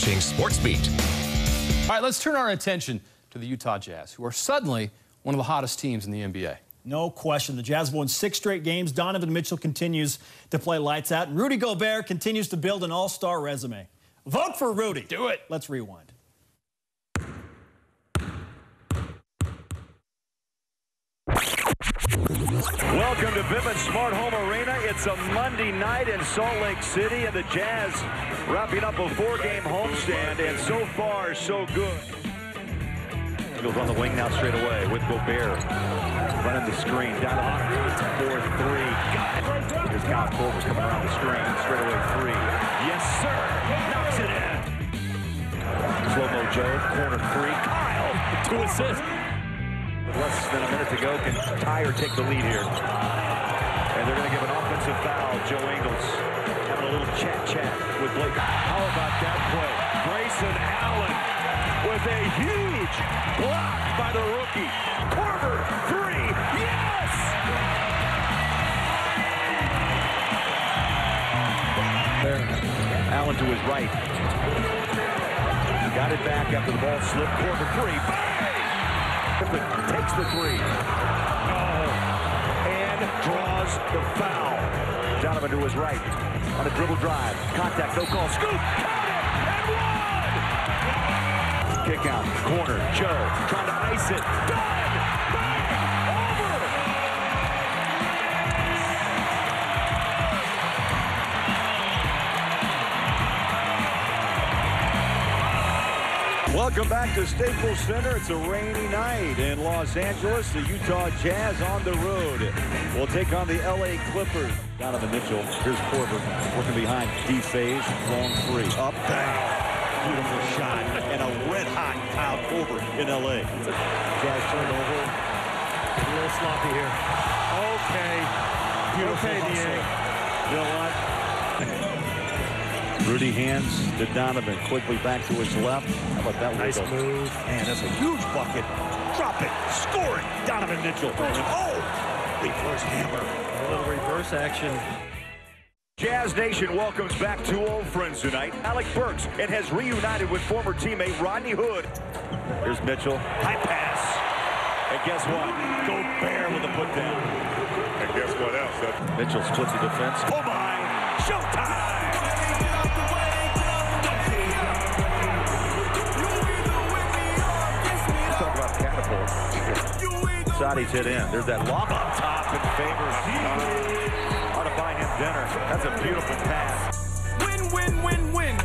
watching SportsBeat. All right, let's turn our attention to the Utah Jazz, who are suddenly one of the hottest teams in the NBA. No question. The Jazz won 6 straight games. Donovan Mitchell continues to play lights out. And Rudy Gobert continues to build an all-star resume. Vote for Rudy. Do it. Let's rewind. Welcome to Vivint Smart Home Arena. It's a Monday night in Salt Lake City, and the Jazz wrapping up a 4-game homestand, and so far, so good. Eagles on the wing now straight away with Gobert. Running the screen, down to 4-3. Got it. Here's Kyle Korver's coming around the screen. Straight away 3. Yes, sir. Knocks it in. Slow-mo Joe, corner 3. Kyle, 2 assists. Less than a minute to go. Can tie or take the lead here? And they're going to give an offensive foul. Joe Ingles having a little chat with Blake. How about that play? Grayson Allen with a huge block by the rookie. Korver, 3. Yes! There. Allen to his right. Got it back after the ball slipped. Korver, 3. Bang! Takes the 3. Oh, and draws the foul. Donovan to his right on a dribble drive. Contact, no call. Scoop! Count it! And 1! Kick out, corner. Joe trying to ice it. Done! Bang! Over! Welcome back to Staples Center. It's a rainy night in Los Angeles. The Utah Jazz on the road will take on the LA Clippers. Donovan Mitchell. Here's Korver working behind. D-phase. Long 3. Up. Bang. Beautiful shot. And a red-hot Kyle Korver in LA. Jazz turnover. A little sloppy here. Okay. Beautiful hustle. You know what? Rudy hands to Donovan, quickly back to his left. How about that? Nice move. Man, that's a huge bucket. Drop it, score it. Donovan Mitchell. Oh! Reverse hammer. A little reverse action. Jazz Nation welcomes back 2 old friends tonight. Alec Burks and has reunited with former teammate Rodney Hood. Here's Mitchell. High pass. And guess what? Gobert with a put down. And guess what else? Mitchell splits the defense. Oh my! Showtime! Sadi's hit in. There's that lob up top in favor of ought to buy him dinner. That's a beautiful pass. Win, win, win, win.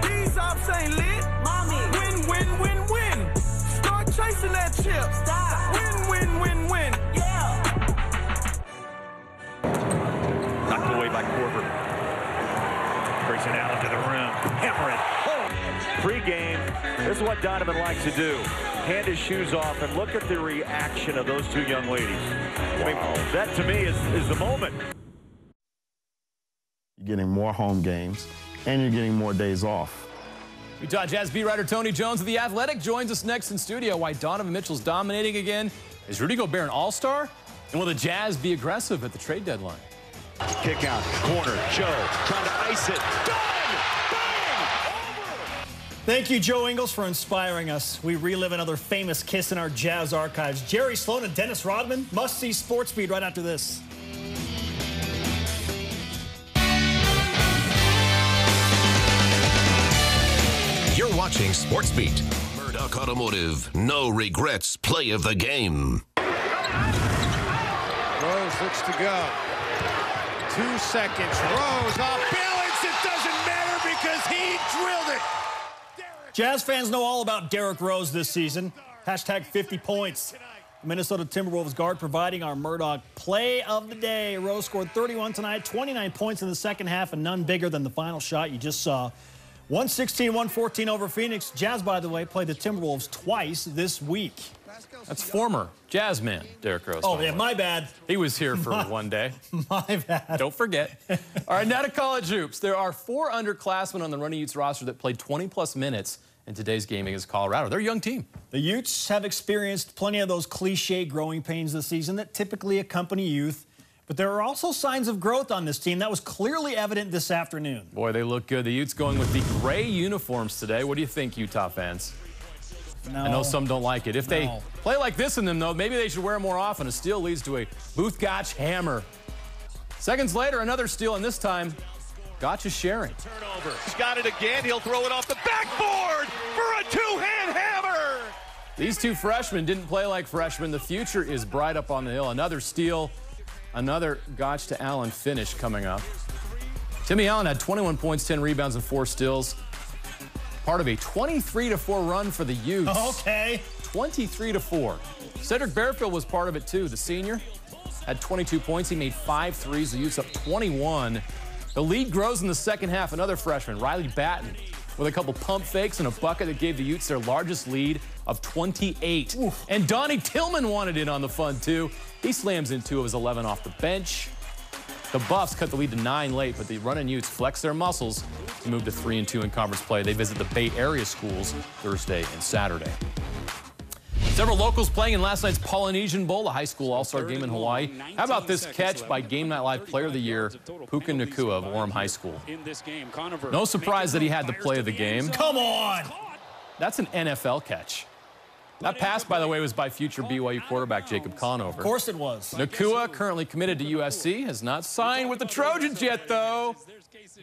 These ops ain't lit. Mommy. Win, win, win, win. Start chasing that chip. Stop. Win, win, win, win. Yeah. Knocked away by Korver. Grayson Allen to the rim. Hammer it. Pre-game, this is what Donovan likes to do. Hand his shoes off and look at the reaction of those 2 young ladies. I mean, that to me is the moment. You're getting more home games, and you're getting more days off. Utah Jazz beat writer Tony Jones of The Athletic joins us next in studio. Why Donovan Mitchell's dominating again. Is Rudy Gobert an all-star? And will the Jazz be aggressive at the trade deadline? Kick out, corner, Joe trying to ice it. Done! Thank you, Joe Ingles, for inspiring us. We relive another famous kiss in our Jazz archives. Jerry Sloan and Dennis Rodman. Must-see SportsBeat right after this. You're watching SportsBeat. Murdoch Automotive, no regrets play of the game. Rose looks to go. 2 seconds. Rose off balance. It doesn't matter because he drilled it. Jazz fans know all about Derrick Rose this season. Hashtag 50 points. Minnesota Timberwolves guard providing our Murdoch play of the day. Rose scored 31 tonight, 29 points in the second half, and none bigger than the final shot you just saw. 116-114 over Phoenix. Jazz, by the way, played the Timberwolves twice this week. That's former Jazz man, Derrick Rose. Oh, yeah, my bad. He was here for one day. My bad. Don't forget. All right, now to college hoops. There are 4 underclassmen on the Runnin Utes roster that played 20-plus minutes in today's game against Colorado. They're a young team. The Utes have experienced plenty of those cliche growing pains this season that typically accompany youth. But there are also signs of growth on this team. That was clearly evident this afternoon. Boy, they look good. The Utes going with the gray uniforms today. What do you think, Utah fans? No. I know some don't like it. If they play like this in them, though, maybe they should wear them more often. A steal leads to a Booth Gotch hammer. Seconds later, another steal, and this time, Gotch is sharing. Turnover. He's got it again. He'll throw it off the backboard for a two-hand hammer. These two freshmen didn't play like freshmen. The future is bright up on the hill. Another steal, another Gotch to Allen finish coming up. Timmy Allen had 21 points, 10 rebounds, and 4 steals. Part of a 23-4 run for the Utes. Okay. 23-4. Cedric Bearfield was part of it, too. The senior had 22 points. He made 5 threes. The Utes up 21. The lead grows in the second half. Another freshman, Riley Batten, with a couple pump fakes and a bucket that gave the Utes their largest lead of 28. Oof. And Donnie Tillman wanted in on the fun, too. He slams in 2 of his 11 off the bench. The Buffs cut the lead to 9 late, but the Runnin Utes flex their muscles to move to 3-2 in conference play. They visit the Bay Area schools Thursday and Saturday. Several locals playing in last night's Polynesian Bowl, a high school all-star game in Hawaii. How about this catch by Game Night Live Player of the Year, Puka Nakua of Orem High School? No surprise that he had the play of the game. Come on! That's an NFL catch. That pass, by the way, was by future BYU quarterback Jacob Conover. Of course it was. Nakua, currently committed to USC, has not signed with the Trojans yet, though.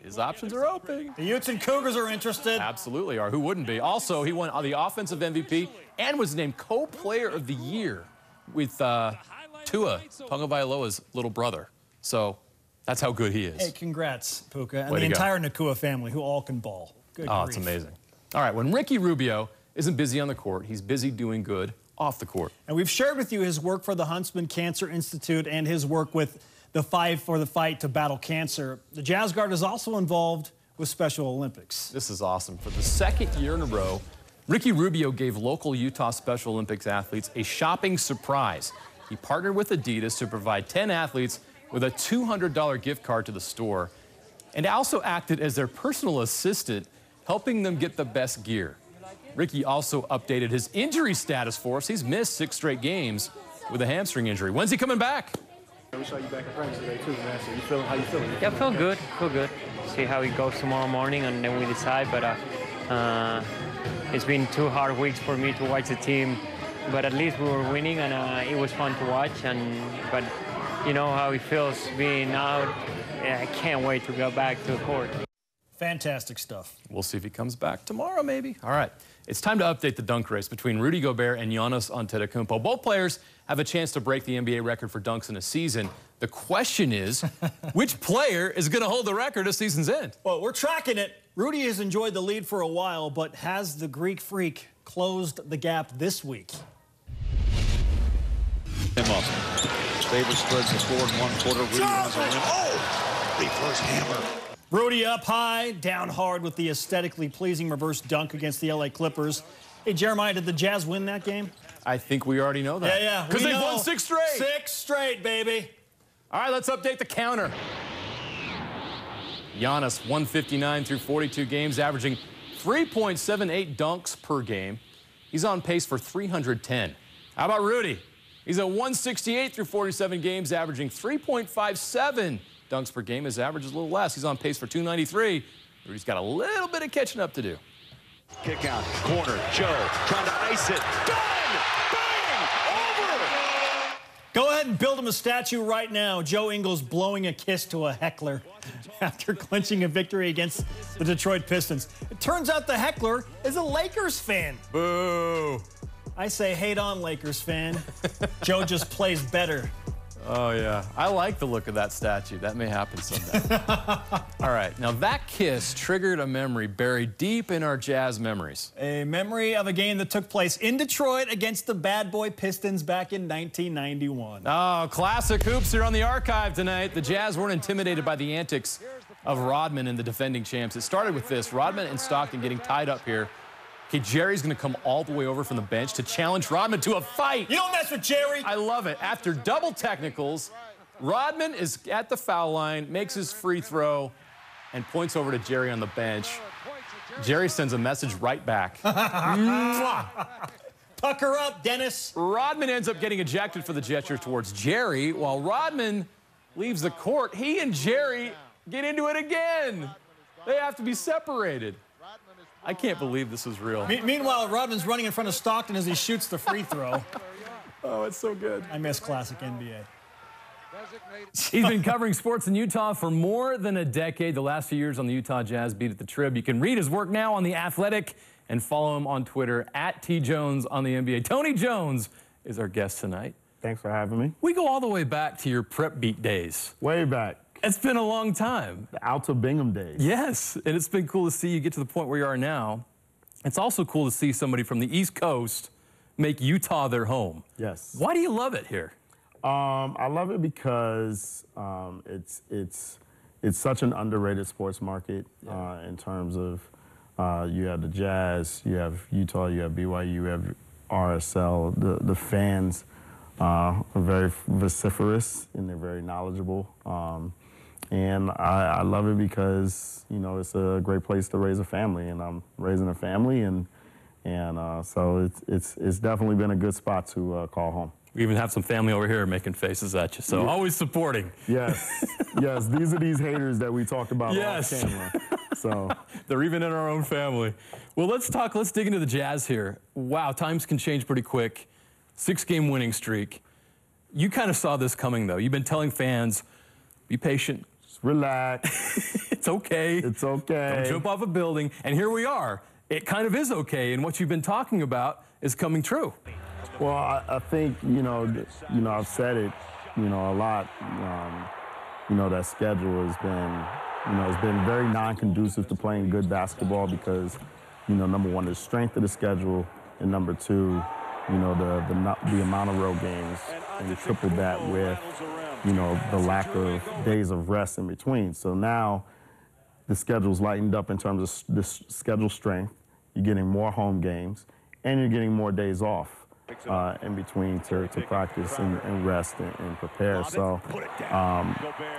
His options are open. The Utes and Cougars are interested. Absolutely are. Who wouldn't be? Also, he won the offensive MVP and was named co-player of the year with Tua Tagovailoa's little brother. So that's how good he is. Hey, congrats, Puka, and the entire Nakua family, who all can ball. Good grief. It's amazing. All right, when Ricky Rubio isn't busy on the court, he's busy doing good off the court. And we've shared with you his work for the Huntsman Cancer Institute and his work with the Five for the Fight to Battle Cancer. The Jazz guard is also involved with Special Olympics. This is awesome. For the second year in a row, Ricky Rubio gave local Utah Special Olympics athletes a shopping surprise. He partnered with Adidas to provide 10 athletes with a $200 gift card to the store and also acted as their personal assistant, helping them get the best gear. Ricky also updated his injury status for us. He's missed 6 straight games with a hamstring injury. When's he coming back? We saw you back in practice today too, man. So how you feeling? Yeah, I feel good. See how it goes tomorrow morning, and then we decide. But it's been 2 hard weeks for me to watch the team. But at least we were winning, and it was fun to watch. But you know how it feels being out. Yeah, I can't wait to go back to the court. Fantastic stuff. We'll see if he comes back tomorrow, maybe. All right. It's time to update the dunk race between Rudy Gobert and Giannis Antetokounmpo. Both players have a chance to break the NBA record for dunks in a season. The question is, which player is going to hold the record at season's end? Well, we're tracking it. Rudy has enjoyed the lead for a while, but has the Greek Freak closed the gap this week? Favors spreads the floor in 1 quarter. Rudy has a win. Reverse hammer. Rudy up high, down hard with the aesthetically pleasing reverse dunk against the LA Clippers. Hey, Jeremiah, did the Jazz win that game? I think we already know that. Yeah. Because they've won 6 straight. 6 straight, baby. All right, let's update the counter. Giannis, 159 through 42 games, averaging 3.78 dunks per game. He's on pace for 310. How about Rudy? He's at 168 through 47 games, averaging 3.57 dunks per game. His average is a little less. He's on pace for 293. Rudy's got a little bit of catching up to do. Kick out, corner, Joe trying to ice it. Done! Bang! Over! Go ahead and build him a statue right now. Joe Ingles blowing a kiss to a heckler after clinching a victory against the Detroit Pistons. It turns out the heckler is a Lakers fan. Boo! I say hate on, Lakers fan. Joe just plays better. Oh, yeah. I like the look of that statue. That may happen someday. All right. Now, that kiss triggered a memory buried deep in our Jazz memories. A memory of a game that took place in Detroit against the bad boy Pistons back in 1991. Oh, classic hoops here on the archive tonight. The Jazz weren't intimidated by the antics of Rodman and the defending champs. It started with this. Rodman and Stockton getting tied up here. Okay, Jerry's going to come all the way over from the bench to challenge Rodman to a fight. You don't mess with Jerry. I love it. After double technicals, Rodman is at the foul line, makes his free throw, and points over to Jerry on the bench. Jerry sends a message right back. Pucker up, Dennis. Rodman ends up getting ejected for the gesture towards Jerry, while Rodman leaves the court. He and Jerry get into it again. They have to be separated. I can't believe this is real. Meanwhile, Rodman's running in front of Stockton as he shoots the free throw. Oh, it's so good. I miss classic NBA. He's been covering sports in Utah for more than a decade. The last few years on the Utah Jazz beat at the Trib. You can read his work now on The Athletic and follow him on Twitter at @TJones on the NBA. Tony Jones is our guest tonight. Thanks for having me. We go all the way back to your prep beat days. Way back. It's been a long time. The Out of Bingham days. Yes, and it's been cool to see you get to the point where you are now. It's also cool to see somebody from the East Coast make Utah their home. Yes. Why do you love it here? I love it because it's such an underrated sports market in terms of you have the Jazz, you have Utah, you have BYU, you have RSL. The fans are very vociferous and they're very knowledgeable. And I love it because, you know, it's a great place to raise a family, and I'm raising a family, and so it's definitely been a good spot to call home. We even have some family over here making faces at you, so yeah. Always supporting. Yes, yes, these are these haters that we talked about yes. off camera. So they're even in our own family. Well, let's dig into the Jazz here. Wow, times can change pretty quick. 6-game winning streak. You kind of saw this coming, though. You've been telling fans, be patient. Just relax. It's okay. It's okay. Don't jump off a building. And here we are. It kind of is okay, and what you've been talking about is coming true. Well, I think, you know, I've said it, you know, a lot. You know, that schedule has been, you know, it's been very non-conducive to playing good basketball because, you know, number one, the strength of the schedule, and number two, you know, the amount of road games, and you triple that with, you know, the lack of days of rest in between. So now the schedule's lightened up in terms of the schedule strength. You're getting more home games, and you're getting more days off in between to practice and rest and prepare. So,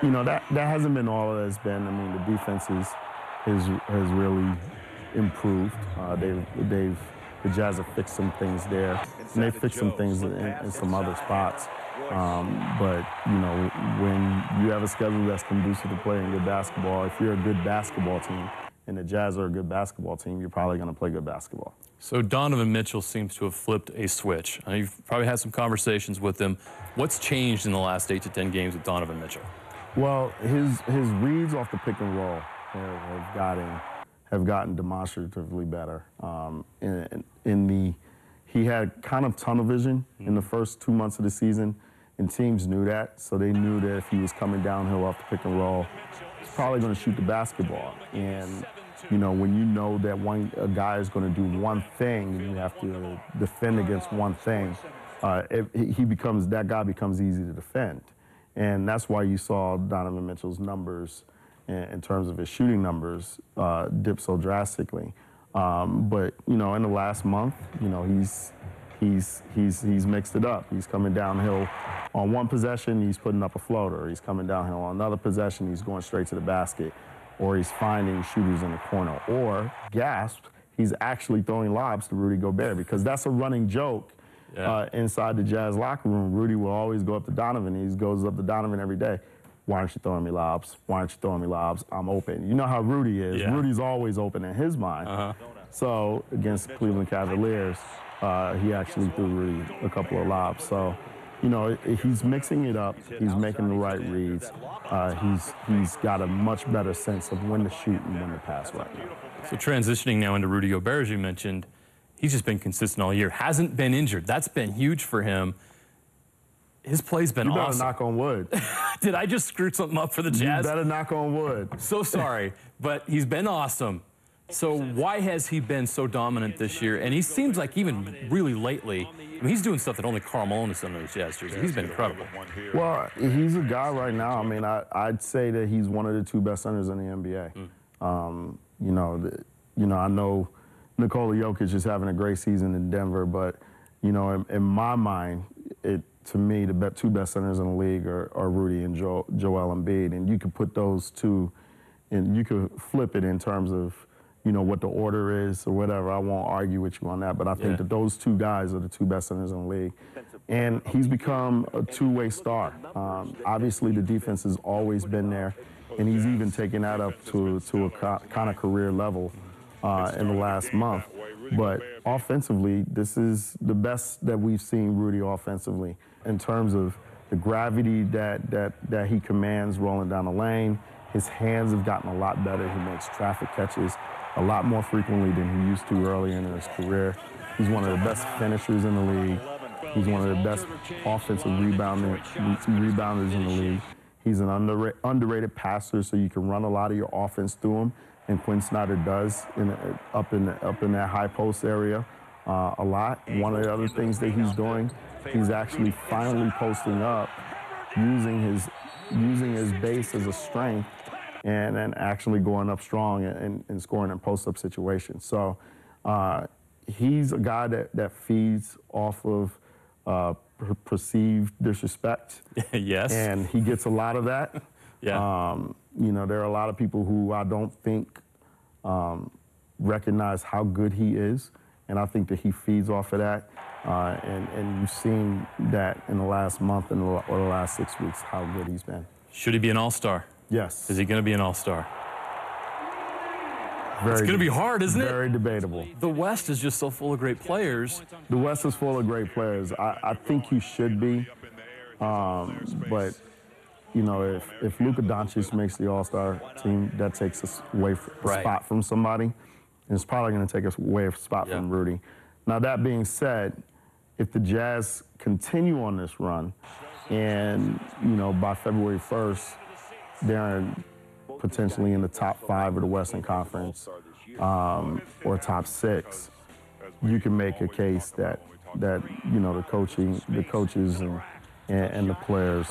you know, that hasn't been all it has been. I mean, the defense has really improved. The Jazz have fixed some things there, and they fixed some things in some other spots. But, you know, when you have a schedule that's conducive to playing good basketball, if you're a good basketball team and the Jazz are a good basketball team, you're probably going to play good basketball. So Donovan Mitchell seems to have flipped a switch. You've probably had some conversations with him. What's changed in the last 8 to 10 games with Donovan Mitchell? Well, his reads off the pick and roll have gotten demonstratively better. He had kind of tunnel vision in the first 2 months of the season, and teams knew that. So they knew that if he was coming downhill off the pick and roll, he's probably going to shoot the basketball. And you know, when you know that a guy is going to do one thing and you have to defend against one thing, that guy becomes easy to defend. And that's why you saw Donovan Mitchell's numbers in terms of his shooting numbers dip so drastically. But, you know, in the last month, you know, he's mixed it up. He's coming downhill on one possession, he's putting up a floater. He's coming downhill on another possession, he's going straight to the basket. Or he's finding shooters in the corner. Or, gasp, he's actually throwing lobs to Rudy Gobert, because that's a running joke inside the Jazz locker room. Rudy will always go up to Donovan. He goes up to Donovan every day. Why aren't you throwing me lobs? Why aren't you throwing me lobs? I'm open. You know how Rudy is. Yeah. Rudy's always open in his mind. So against Cleveland Cavaliers, he actually threw Rudy a couple of lobs. So, you know, he's mixing it up. He's making the right reads. He's got a much better sense of when to shoot and when to pass right now. So transitioning now into Rudy Gobert, as you mentioned, he's just been consistent all year. Hasn't been injured. That's been huge for him. His play's been awesome. You better knock on wood. Did I just screw something up for the Jazz? You better knock on wood. So sorry, but he's been awesome. So why has he been so dominant this year? And he seems like even really lately, I mean, he's doing stuff that only Karl Malone has done in his Jazz jersey. He's been incredible. Well, he's a guy right now. I mean, I'd say that he's one of the 2 best centers in the NBA. You know, I know Nikola Jokic is having a great season in Denver, but, you know, in my mind, to me, the 2 best centers in the league are Rudy and Joel Embiid. And you could put those two, and you could flip it in terms of, you know, what the order is or whatever. I won't argue with you on that, but I think that those 2 guys are the 2 best centers in the league. And he's become a two-way star. Obviously, the defense has always been there, and he's even taken that up to a kind of career level in the last month. But offensively, this is the best that we've seen Rudy offensively in terms of the gravity that he commands rolling down the lane. His hands have gotten a lot better. He makes traffic catches a lot more frequently than he used to earlier in his career. He's one of the best finishers in the league. He's one of the best offensive rebounders in the league. He's an underrated passer, so you can run a lot of your offense through him, and Quinn Snyder does up in that high post area a lot. One of the other things that he's doing, he's actually finally posting up, using his base as a strength, and then actually going up strong and scoring in post-up situations. So he's a guy that feeds off of perceived disrespect. Yes. And he gets a lot of that. Yeah. You know, there are a lot of people who I don't think recognize how good he is, and I think that he feeds off of that. And you've seen that in the last month or the last 6 weeks, how good he's been. Should he be an all-star? Yes. Is he going to be an all-star? It's going to be hard, isn't it? Very debatable. The West is just so full of great players. The West is full of great players. I think he should be. But, you know, if Luka Doncic makes the all-star team, that takes us away a spot from somebody. And it's probably going to take us away a spot from Rudy. Now, that being said, if the Jazz continue on this run and, you know, by February 1st, they're potentially in the top 5 of the Western Conference or top 6, you can make a case that you know, the coaches and the players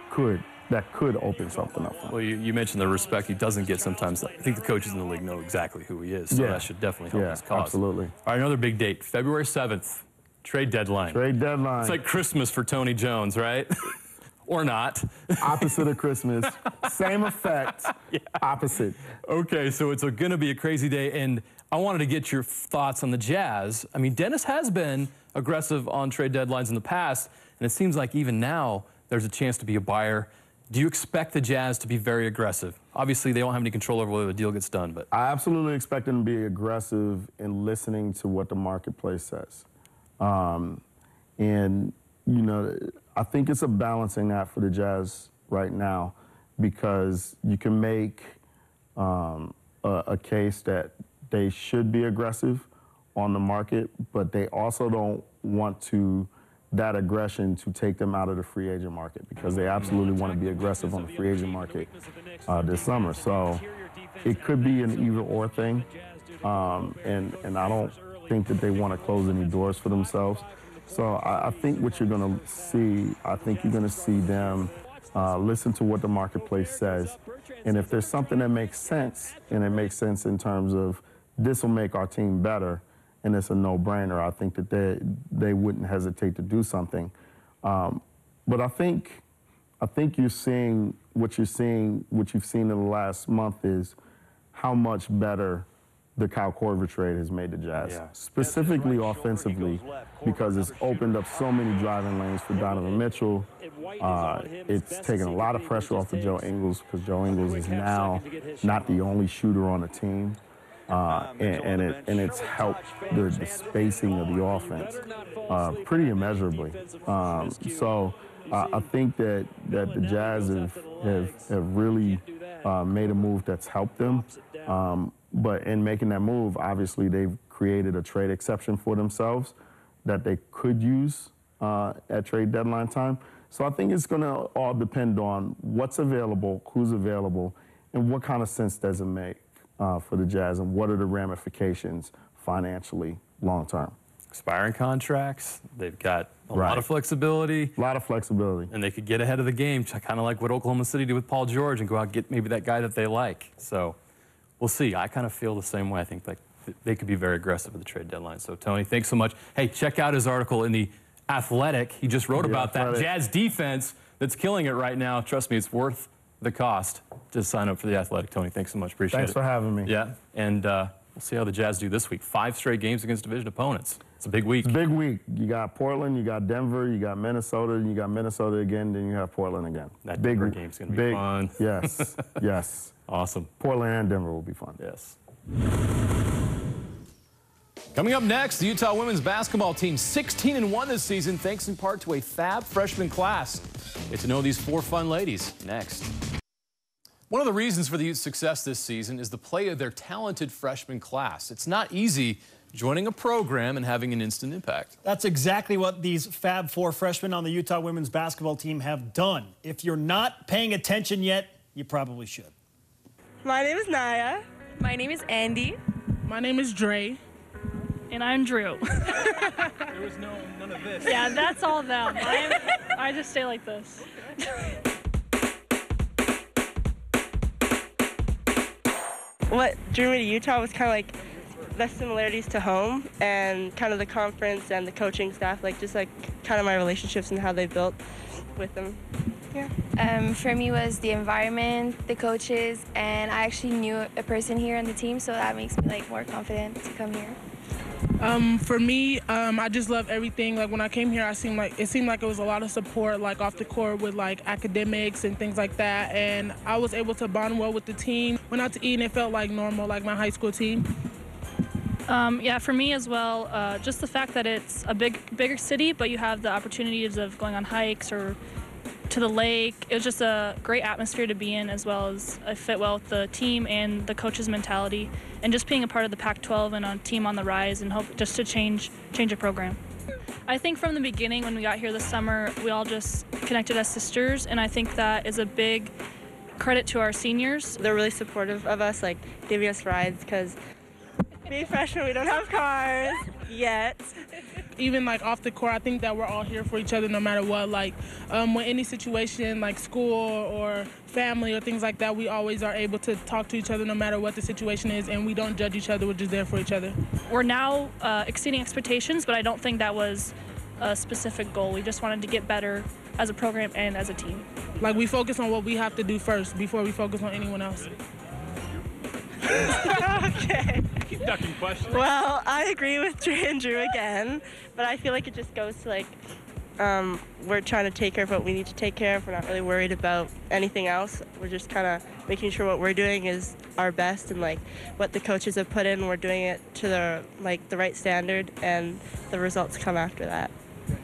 could open something up for him. Well, you mentioned the respect he doesn't get sometimes. I think the coaches in the league know exactly who he is, so that should definitely help his cause. Absolutely. All right, another big date, February 7th, trade deadline. Trade deadline. It's like Christmas for Tony Jones, right? Or not. Opposite of Christmas. Same effect, opposite. Okay, so it's going to be a crazy day, and I wanted to get your thoughts on the Jazz. I mean, Dennis has been aggressive on trade deadlines in the past, and it seems like even now there's a chance to be a buyer. Do you expect the Jazz to be very aggressive? Obviously, they don't have any control over whether the deal gets done, but I absolutely expect them to be aggressive in listening to what the marketplace says. And, you know, I think it's a balancing act for the Jazz right now, because you can make a case that they should be aggressive on the market, but they also don't want that aggression to take them out of the free agent market, because they absolutely want to be aggressive on the free agent market this summer. So it could be an either-or thing, and I don't think that they want to close any doors for themselves. So I think what you're going to see, I think you're going to see them listen to what the marketplace says. And if there's something that makes sense, and it makes sense in terms of this will make our team better, and it's a no-brainer, I think that they wouldn't hesitate to do something. But I think you're seeing what you've seen in the last month is how much better the Kyle Korver trade has made the Jazz, specifically offensively, because it's opened up so many driving lanes for Donovan Mitchell. It's taken a lot of pressure off of Joe Ingles, because Joe Ingles is now not the only shooter on the team. And it's helped the spacing of the offense pretty immeasurably. So I think that the Jazz have really made a move that's helped them. But in making that move, obviously they've created a trade exception for themselves that they could use at trade deadline time. So I think it's going to all depend on what's available, who's available, and what kind of sense does it make for the Jazz, and what are the ramifications financially long term. Expiring contracts, they've got a lot of flexibility. A lot of flexibility. And they could get ahead of the game, kind of like what Oklahoma City did with Paul George, and go out and get maybe that guy that they like. So we'll see. I kind of feel the same way. I think like they could be very aggressive at the trade deadline. So Tony, thanks so much. Hey, check out his article in The Athletic. He just wrote about that Jazz defense that's killing it right now. Trust me, it's worth the cost. Just sign up for The Athletic. Tony, thanks so much. Appreciate it. Thanks for having me. Yeah, and we'll see how the Jazz do this week. 5 straight games against division opponents. It's a big week. It's a big week. You got Portland, you got Denver, you got Minnesota, and you got Minnesota again, then you have Portland again. That Denver game's going to be fun. Yes, yes. Awesome. Portland and Denver will be fun. Yes. Coming up next, the Utah women's basketball team 16-1 this season, thanks in part to a fab freshman class. Get to know these 4 fun ladies next. One of the reasons for the Utes' success this season is the play of their talented freshman class. It's not easy joining a program and having an instant impact. That's exactly what these Fab 4 freshmen on the Utah women's basketball team have done. If you're not paying attention yet, you probably should. My name is Naya. My name is Andy. My name is Dre. And I'm Drew. There was none of this. Yeah, that's all them. I just stay like this. What drew me to Utah was kind of like the similarities to home and kind of the conference and the coaching staff, like just like kind of my relationships and how they built with them. Yeah. For me was the environment, the coaches, and I actually knew a person here on the team, so that makes me like more confident to come here. For me, I just love everything. Like when I came here, it seemed like it was a lot of support, like off the court with like academics and things like that. And I was able to bond well with the team. Went out to eat and it felt like normal, like my high school team. Yeah, for me as well, just the fact that it's a bigger city, but you have the opportunities of going on hikes or to the lake. It was just a great atmosphere to be in, as well as I fit well with the team and the coach's mentality, and just being a part of the Pac-12 and a team on the rise, and hope just to change a program. I think from the beginning when we got here this summer, we all just connected as sisters, and I think that is a big credit to our seniors. They're really supportive of us, like giving us rides, because being freshmen, we don't have cars yet. Even like off the court, I think that we're all here for each other no matter what. Like when any situation like school or family or things like that, we always are able to talk to each other no matter what the situation is, and we don't judge each other. We're just there for each other. We're now exceeding expectations, but I don't think that was a specific goal. We just wanted to get better as a program and as a team. Like we focus on what we have to do first before we focus on anyone else. Okay. Keep ducking questions. Well, I agree with Dre and Drew again, but I feel like it just goes to like we're trying to take care of what we need to take care of. We're not really worried about anything else. We're just kind of making sure what we're doing is our best, and like what the coaches have put in, we're doing it to the right standard, and the results come after that.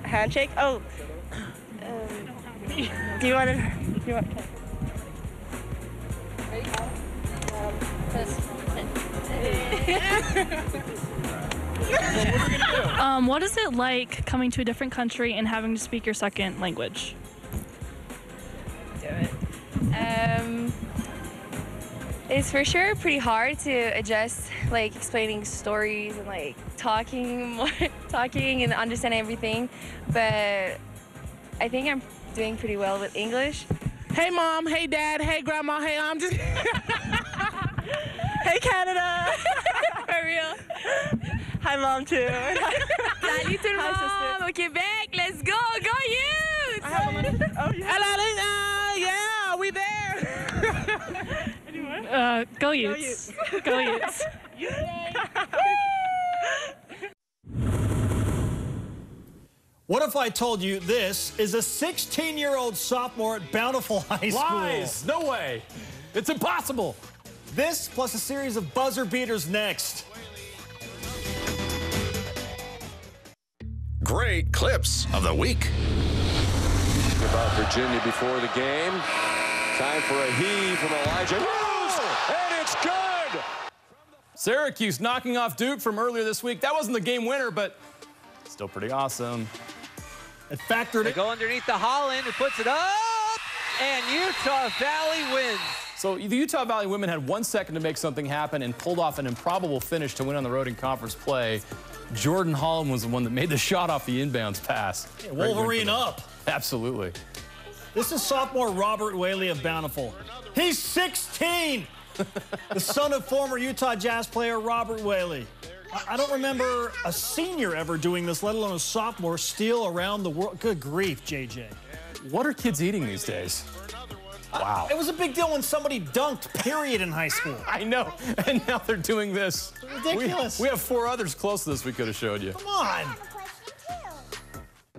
Handshake? Oh. Do you want to? What is it like coming to a different country and having to speak your second language? Do it. It's for sure pretty hard to adjust, like explaining stories and like talking and understanding everything. But I think I'm doing pretty well with English. Hey mom, hey dad, hey grandma, hey I'm just hey Canada. For real. Hi mom too. Salut tout le monde au Québec. Let's go, go Utes! Oh yeah. Yeah, we there. Anyway. Go Utes. Go Utes. What if I told you this is a 16-year-old sophomore at Bountiful High School? Lies! No way! It's impossible! This plus a series of buzzer beaters next. Great clips of the week. About Virginia before the game. Time for a heave from Elijah. And it's good! Syracuse knocking off Duke from earlier this week. That wasn't the game winner, but still pretty awesome. It factored They go underneath the Holland, who puts it up, and Utah Valley wins. So the Utah Valley women had 1 second to make something happen and pulled off an improbable finish to win on the road in conference play. Jordan Holland was the one that made the shot off the inbounds pass. Yeah, Wolverine up. Absolutely. This is sophomore Robert Whaley of Bountiful. He's 16! The son of former Utah Jazz player Robert Whaley. I don't remember a senior ever doing this, let alone a sophomore, steal around the world. Good grief, JJ. What are kids eating these days? Wow. It was a big deal when somebody dunked, period, in high school. I know. And now they're doing this. Ridiculous. We have 4 others close to this we could have showed you. Come on.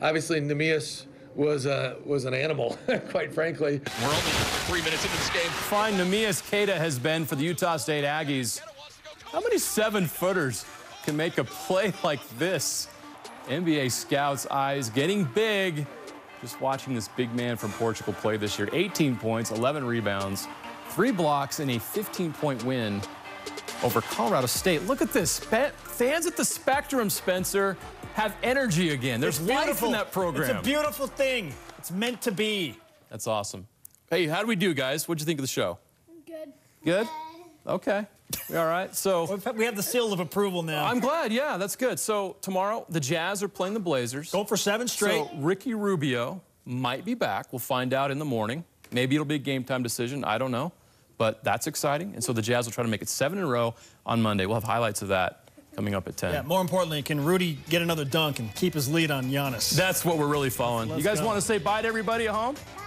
Obviously, Neemias was an animal, quite frankly. We're only 3 minutes into this game. Fine, Neemias Queta has been for the Utah State Aggies. How many 7-footers can make a play like this? NBA scouts' eyes getting big. Just watching this big man from Portugal play this year. 18 points, 11 rebounds, 3 blocks, and a 15-point win over Colorado State. Look at this. Fans at the Spectrum, Spencer, have energy again. There's life in that program. It's a beautiful thing. It's meant to be. That's awesome. Hey, how do we do, guys? What'd you think of the show? Good. Good? Okay. All right. So we have the seal of approval now. I'm glad. Yeah, that's good. So tomorrow, the Jazz are playing the Blazers. Go for 7 straight. So Ricky Rubio might be back. We'll find out in the morning. Maybe it'll be a game time decision. I don't know. But that's exciting. And so the Jazz will try to make it 7 in a row on Monday. We'll have highlights of that coming up at 10. Yeah, more importantly, can Rudy get another dunk and keep his lead on Giannis? That's what we're really following. You guys want to say bye to everybody at home? Bye.